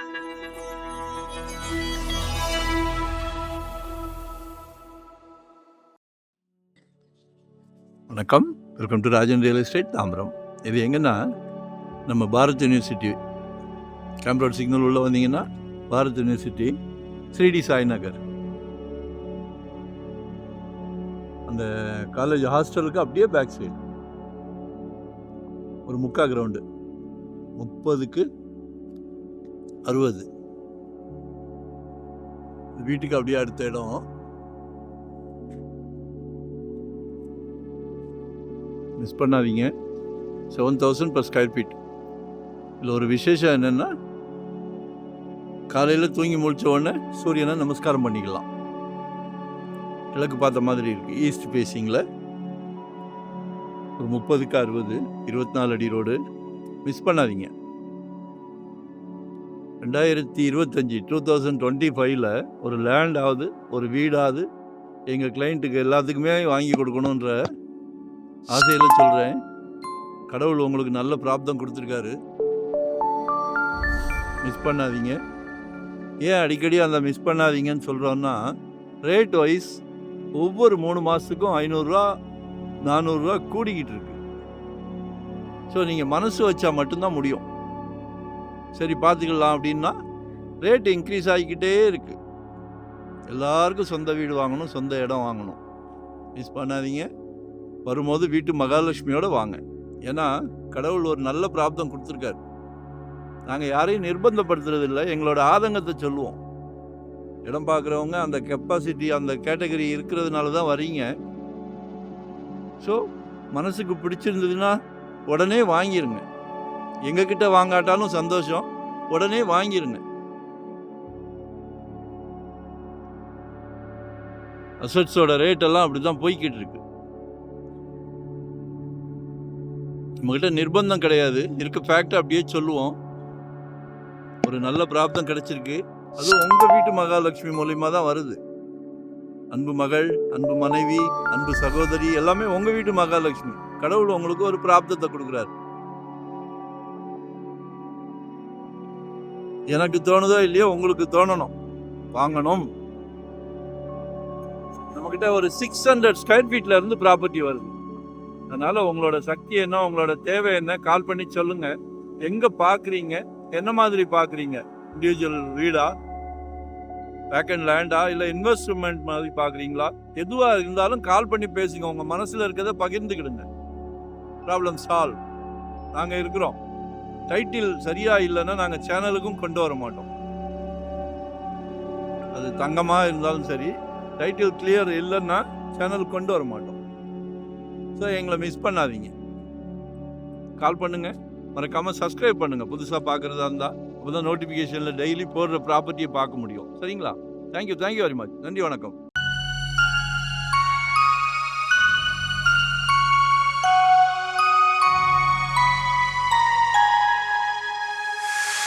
வணக்கம், welcome to Rajan real estate Tambaram. இது எங்கன்னா நம்ம பாரத் யூனிவர்சிட்டி கேம்ப் சிக்னல் உள்ளே வந்தீங்கன்னா பாரத் யூனிவர்சிட்டி ஸ்ரீடி சாய் நகர் அந்த காலேஜ் ஹாஸ்டலுக்கு அப்படியே பேக் சைடு ஒரு முக்கா கிரவுண்டு 30க்கு 60 வீட்டுக்கு அப்படியே அடுத்த இடம். மிஸ் பண்ணாதீங்க. 7,000 per ஸ்கொயர் ஃபீட். இதில் ஒரு விசேஷம் என்னென்னா, காலையில் தூங்கி முழிச்ச உடனே சூரியனை நமஸ்காரம் பண்ணிக்கலாம். கிழக்கு பார்த்த மாதிரி இருக்குது. ஈஸ்ட் ஃபேஸிங்கில் ஒரு 30க்கு 60 24 அடி ரோடு. மிஸ் பண்ணாதீங்க. 2025 ஒரு லேண்டாவது ஒரு வீடாவது எங்கள் கிளைண்ட்டுக்கு எல்லாத்துக்குமே வாங்கி கொடுக்கணுன்ற ஆசையில் சொல்கிறேன். கடவுள் உங்களுக்கு நல்ல பிராப்தம் கொடுத்துருக்காரு. மிஸ் பண்ணாதீங்க. ஏன் அடிக்கடி அந்த மிஸ் பண்ணாதீங்கன்னு சொல்கிறோன்னா, ரேட் வைஸ் ஒவ்வொரு 3 மாதத்துக்கும் 500 400 கூடிக்கிட்டு இருக்கு. ஸோ நீங்கள் மனசு வச்சா மட்டும்தான் முடியும். சரி பார்த்துக்கலாம் அப்படின்னா ரேட் இன்க்ரீஸ் ஆகிக்கிட்டே இருக்குது. எல்லாருக்கும் சொந்த வீடு வாங்கணும், சொந்த இடம் வாங்கணும். மிஸ் பண்ணாதீங்க. வரும்போது வீட்டு மகாலட்சுமியோடு வாங்க. ஏன்னா கடவுள் ஒரு நல்ல பிராப்தம் கொடுத்துருக்காரு. நாங்கள் யாரையும் நிர்பந்தப்படுத்துறதில்லை, எங்களோட ஆதங்கத்தை சொல்லுவோம். இடம் பார்க்குறவங்க அந்த கெப்பாசிட்டி அந்த கேட்டகரி இருக்கிறதுனால தான் வரீங்க. ஸோ மனசுக்கு பிடிச்சிருந்ததுன்னா உடனே வாங்கிருங்க. எங்ககிட்ட வாங்காட்டாலும் சந்தோஷம், உடனே வாங்கிருங்க. அசட்ஸோட ரேட்டெல்லாம் அப்படி தான் போய்கிட்டு இருக்கு. நம்மகிட்ட நிர்பந்தம் கிடையாது, இருக்க ஃபேக்ட் அப்படியே சொல்லுவோம். ஒரு நல்ல பிராப்தம் கிடைச்சிருக்கு. அது உங்கள் வீட்டு மகாலட்சுமி மூலியமாக தான் வருது. அன்பு மகள், அன்பு மனைவி, அன்பு சகோதரி எல்லாமே உங்கள் வீட்டு மகாலட்சுமி. கடவுள் உங்களுக்கு ஒரு பிராப்தத்தை கொடுக்குறாரு. எனக்கு தோணுதோ இல்லையோ உங்களுக்கு தோணணும், வாங்கணும். நம்மக்கிட்ட ஒரு 600 ஸ்கொயர் ஃபீட்ல இருந்து ப்ராப்பர்ட்டி வருது. அதனால உங்களோட சக்தி என்ன, உங்களோட தேவை என்ன, கால் பண்ணி சொல்லுங்க. எங்க பாக்குறீங்க, என்ன மாதிரி பாக்குறீங்க, இண்டிவிஜுவல் வீடா, வேக்கண்ட் லேண்டா, இல்லை இன்வெஸ்ட்மெண்ட் மாதிரி பார்க்குறீங்களா, எதுவாக இருந்தாலும் கால் பண்ணி பேசுங்க. உங்கள் மனசில் இருக்கிறத பகிர்ந்துக்கிடுங்க. Problem solve. நாங்கள் இருக்கிறோம். டைட்டில் சரியாக இல்லைன்னா நாங்கள் சேனலுக்கும் கொண்டு வர மாட்டோம். அது தங்கமாக இருந்தாலும் சரி, டைட்டில் கிளியர் இல்லைன்னா சேனலுக்கு கொண்டு வர மாட்டோம். ஸோ எங்களை மிஸ் பண்ணாதீங்க. கால் பண்ணுங்கள். மறக்காமல் சப்ஸ்கிரைப் பண்ணுங்கள். புதுசாக பார்க்குறதா இருந்தால் அப்போ தான் நோட்டிஃபிகேஷனில் டெய்லி போடுற ப்ராப்பர்ட்டியை பார்க்க முடியும். சரிங்களா? Thank you very much. நன்றி, வணக்கம்.